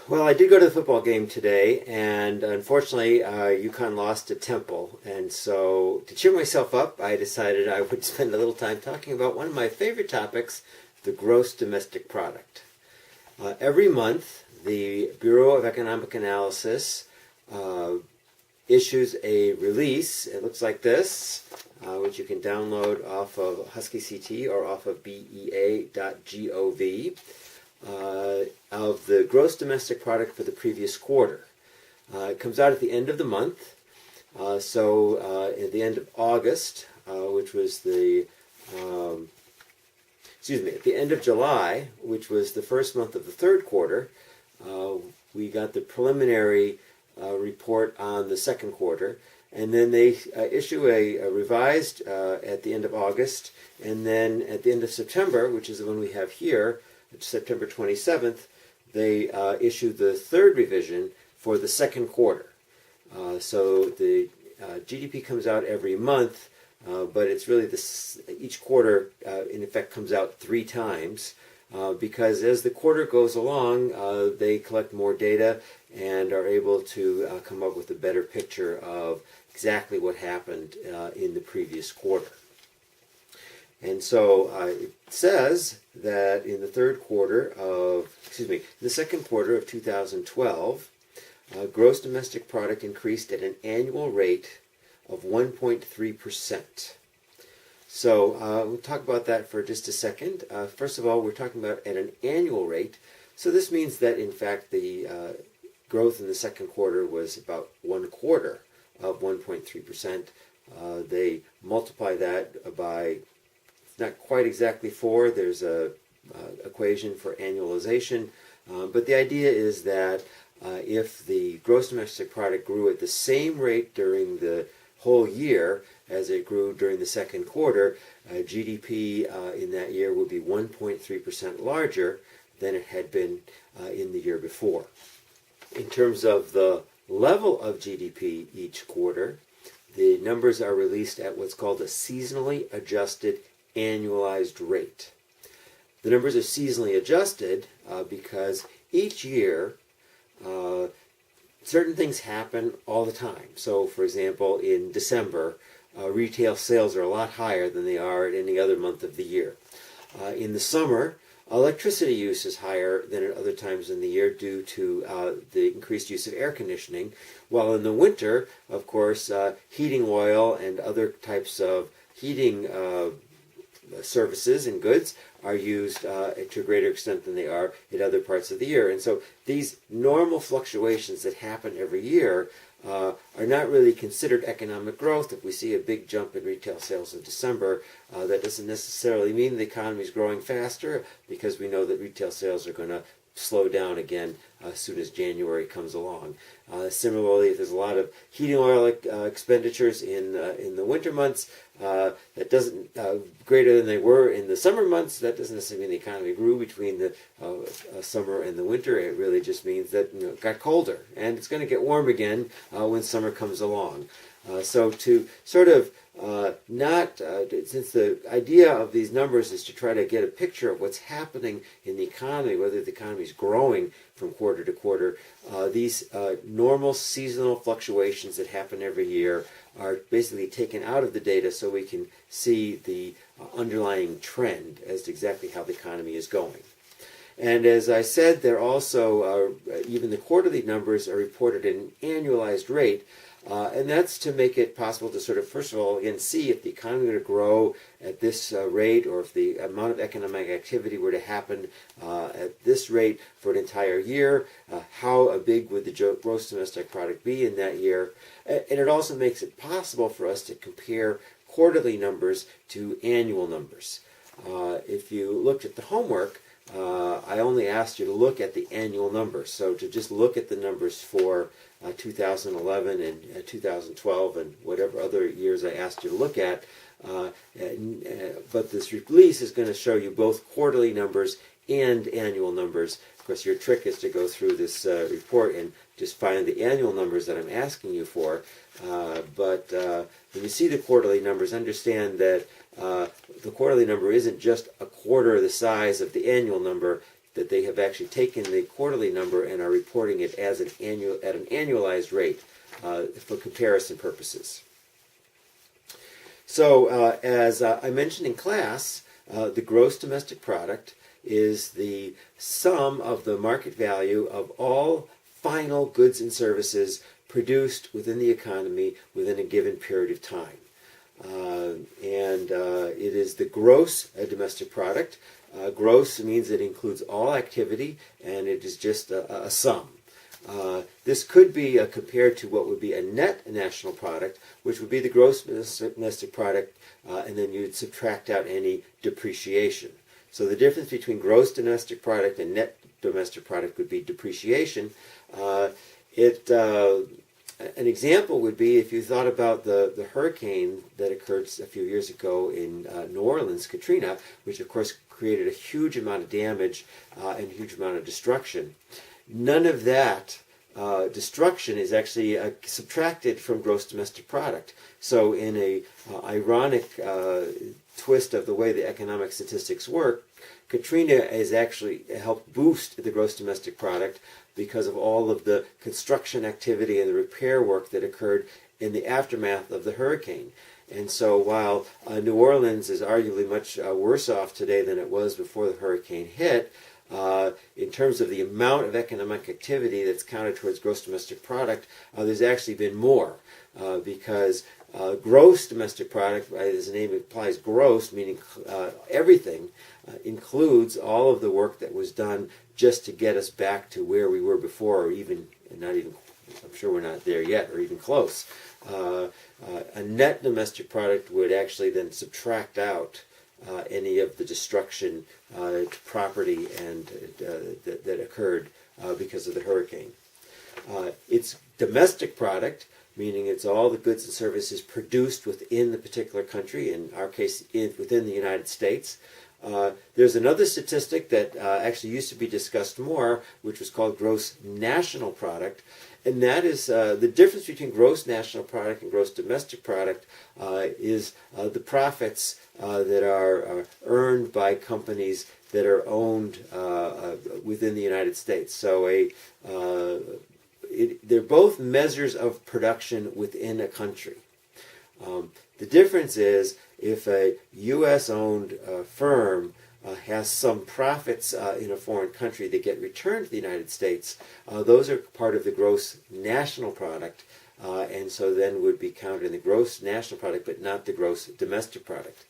Well, I did go to the football game today, and unfortunately, UConn lost to Temple. And so, to cheer myself up, I decided I would spend a little time talking about one of my favorite topics, the gross domestic product. Every month, the Bureau of Economic Analysis issues a release. It looks like this, which you can download off of Husky CT or off of bea.gov. Of the gross domestic product for the previous quarter. It comes out at the end of the month. At the end of August, which was at the end of July, which was the first month of the third quarter, we got the preliminary report on the second quarter. And then they issue a revised at the end of August. And then at the end of September, which is the one we have here, September 27th, they issued the third revision for the second quarter. So the GDP comes out every month, but it's really each quarter, in effect, comes out three times. Because as the quarter goes along, they collect more data and are able to come up with a better picture of exactly what happened in the previous quarter. And so it says that in the second quarter of 2012, gross domestic product increased at an annual rate of 1.3%. So we'll talk about that for just a second. First of all, we're talking about at an annual rate. So this means that, in fact, the growth in the second quarter was about 1/4 of 1.3%. They multiply that by not quite exactly 4. There's a equation for annualization. But the idea is that if the gross domestic product grew at the same rate during the whole year as it grew during the second quarter, GDP in that year would be 1.3% larger than it had been in the year before. In terms of the level of GDP each quarter, the numbers are released at what's called a seasonally adjusted annualized rate. The numbers are seasonally adjusted because each year certain things happen all the time. So, for example, in December, retail sales are a lot higher than they are at any other month of the year. In the summer, electricity use is higher than at other times in the year due to the increased use of air conditioning, while in the winter, of course, heating oil and other types of heating services and goods are used to a greater extent than they are in other parts of the year. And so these normal fluctuations that happen every year are not really considered economic growth. If we see a big jump in retail sales in December, that doesn't necessarily mean the economy is growing faster, because we know that retail sales are going to slow down again as soon as January comes along. Similarly, if there's a lot of heating oil expenditures in the winter months, that doesn't greater than they were in the summer months. That doesn't necessarily mean the economy grew between the summer and the winter. It really just means that it got colder, and it's going to get warm again when summer comes along. So to sort of since the idea of these numbers is to try to get a picture of what's happening in the economy, whether the economy is growing from quarter to quarter, these normal seasonal fluctuations that happen every year are basically taken out of the data so we can see the underlying trend as to exactly how the economy is going. And as I said, they're also, even the quarterly numbers are reported at an annualized rate. And that's to make it possible to sort of, first of all, again, see if the economy were to grow at this rate, or if the amount of economic activity were to happen at this rate for an entire year, how big would the gross domestic product be in that year. And it also makes it possible for us to compare quarterly numbers to annual numbers. If you looked at the homework, I only asked you to look at the annual numbers. So to just look at the numbers for 2011 and 2012 and whatever other years I asked you to look at. But this release is going to show you both quarterly numbers and annual numbers. Of course, your trick is to go through this report and just find the annual numbers that I'm asking you for. But when you see the quarterly numbers, understand that the quarterly number isn't just a quarter the size of the annual number. that they have actually taken the quarterly number and are reporting it as an annualized rate for comparison purposes. So, as I mentioned in class, the gross domestic product is the sum of the market value of all final goods and services produced within the economy within a given period of time. It is the gross domestic product. Gross means it includes all activity, and it is just a sum. This could be compared to what would be a net national product, which would be the gross domestic product, and then you'd subtract out any depreciation. So the difference between gross domestic product and net domestic product would be depreciation. An example would be if you thought about the hurricane that occurred a few years ago in New Orleans, Katrina, which of course created a huge amount of damage and a huge amount of destruction. None of that destruction is actually subtracted from gross domestic product. So in a ironic twist of the way the economic statistics work, Katrina has actually helped boost the gross domestic product because of all of the construction activity and the repair work that occurred in the aftermath of the hurricane. And so while New Orleans is arguably much worse off today than it was before the hurricane hit, in terms of the amount of economic activity that's counted towards gross domestic product, there's actually been more because gross domestic product, as the name implies, gross, meaning everything, includes all of the work that was done just to get us back to where we were before, or even, not even, I'm sure we're not there yet, or even close. A net domestic product would actually then subtract out any of the destruction to property and that occurred because of the hurricane. It's domestic product, meaning it's all the goods and services produced within the particular country, in our case within the United States. There's another statistic that actually used to be discussed more, which was called gross national product, and that is the difference between gross national product and gross domestic product is the profits that are earned by companies that are owned within the United States. So they're both measures of production within a country. The difference is if a U.S.-owned firm has some profits in a foreign country that get returned to the United States, those are part of the gross national product, and so then would be counted in the gross national product, but not the gross domestic product.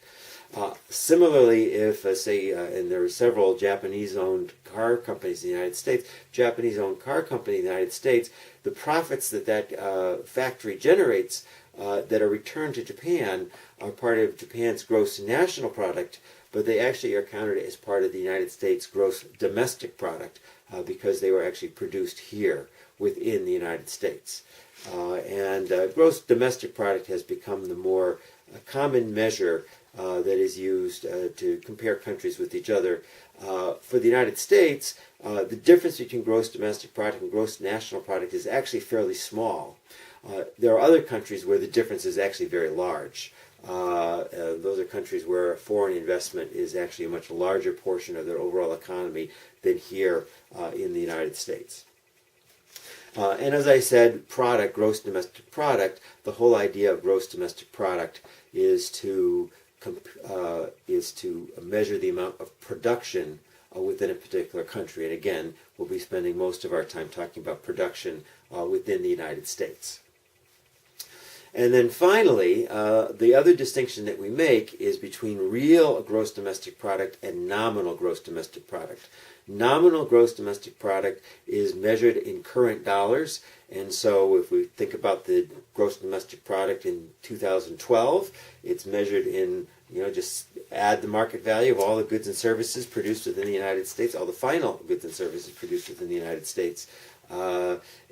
Similarly, if, say, and there are several Japanese-owned car companies in the United States, Japanese-owned car company in the United States, the profits that factory generates that are returned to Japan are part of Japan's gross national product, but they actually are counted as part of the United States gross domestic product because they were actually produced here within the United States. Gross domestic product has become the more common measure that is used to compare countries with each other. For the United States, the difference between gross domestic product and gross national product is actually fairly small. There are other countries where the difference is actually very large. Those are countries where foreign investment is actually a much larger portion of their overall economy than here in the United States. And as I said, product, gross domestic product, the whole idea of gross domestic product is to measure the amount of production within a particular country. And again, we'll be spending most of our time talking about production within the United States. And then finally, the other distinction that we make is between real gross domestic product and nominal gross domestic product. Nominal gross domestic product is measured in current dollars, and so if we think about the gross domestic product in 2012, it's measured in, just add the market value of all the goods and services produced within the United States, all the final goods and services produced within the United States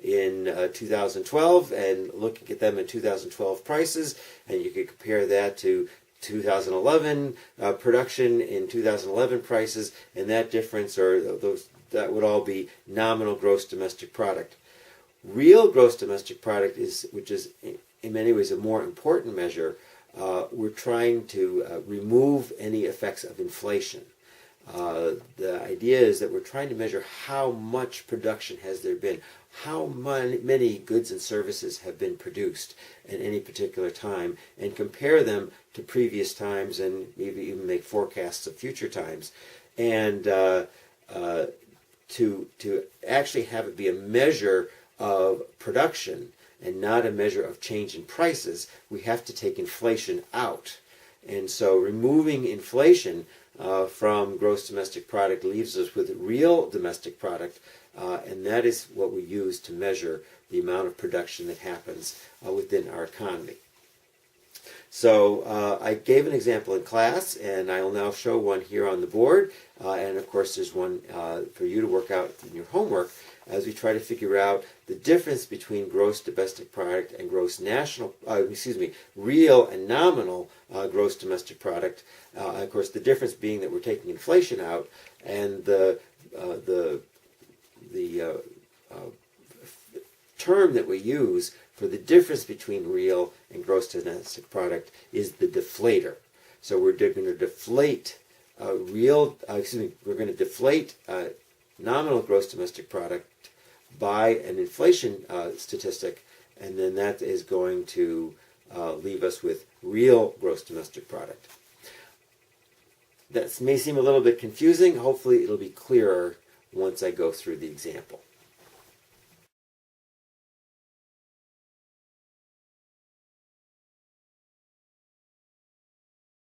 in 2012, and looking at them in 2012 prices, and you could compare that to 2011 production in 2011 prices, and that difference, or that would all be nominal gross domestic product. Real gross domestic product which is in many ways a more important measure. We're trying to remove any effects of inflation. The idea is that we're trying to measure how much production has there been, how many goods and services have been produced at any particular time, and compare them to previous times and maybe even make forecasts of future times. And to actually have it be a measure of production and not a measure of change in prices, we have to take inflation out. And so removing inflation from gross domestic product leaves us with real domestic product, and that is what we use to measure the amount of production that happens within our economy. So I gave an example in class, and I will now show one here on the board. And of course, there's one for you to work out in your homework as we try to figure out the difference between gross domestic product and real and nominal gross domestic product. Of course, the difference being that we're taking inflation out, and the term that we use for the difference between real and gross domestic product is the deflator. So we're going to deflate nominal gross domestic product by an inflation statistic, and then that is going to leave us with real gross domestic product. That may seem a little bit confusing. Hopefully it'll be clearer once I go through the example.